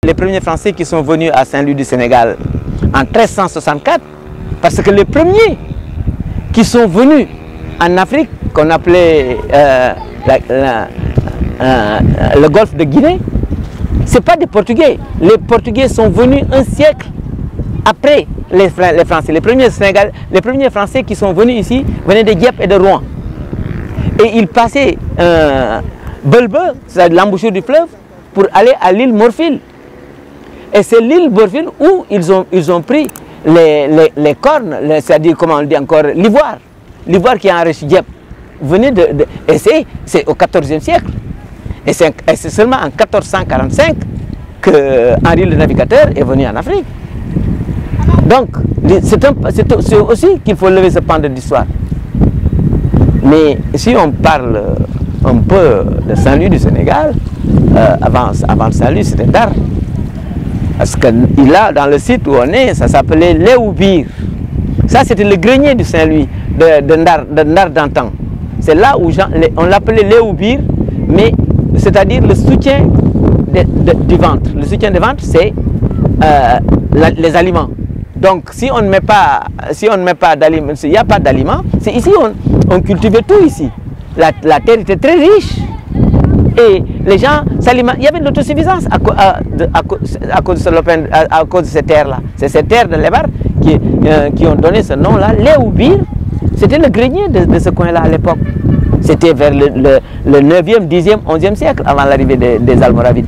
les premiers Français qui sont venus à Saint-Louis du Sénégal en 1364, parce que les premiers qui sont venus en Afrique, qu'on appelait le golfe de Guinée, ce n'est pas des Portugais. Les Portugais sont venus un siècle après les Français. Les premiers Français qui sont venus ici venaient de Dieppe et de Rouen. Et ils passaient Belbe, c'est l'embouchure du fleuve, pour aller à l'île Morphile. Et c'est l'île Morphile où ils ont pris les cornes, c'est-à-dire, comment on dit encore, l'ivoire. L'ivoire qui enrichit Dieppe. Et c'est au XIVe siècle. Et c'est seulement en 1445 que Henri le Navigateur est venu en Afrique. Donc, c'est aussi qu'il faut lever ce pan de l'histoire. Mais si on parle un peu de Saint-Louis du Sénégal, avant Saint-Louis c'était Ndar. Parce que là, dans le site où on est, ça s'appelait Léoubir. Ça, c'était le grenier du Saint-Louis, de Ndar d'antan. C'est là où on l'appelait Léoubir, mais c'est-à-dire le soutien du ventre. Le soutien du ventre, c'est les aliments. Donc, si on ne met pas d'aliments, s'il n'y a pas d'aliments, c'est ici on cultivait tout ici. La terre était très riche et les gens s'alimentaient. Il y avait de l'autosuffisance à cause de ces terres-là. C'est ces terres de l'Ebar qui ont donné ce nom-là. Léoubir, c'était le grenier de ce coin-là à l'époque. C'était vers le 9e, 10e, 11e siècle avant l'arrivée des Almoravides.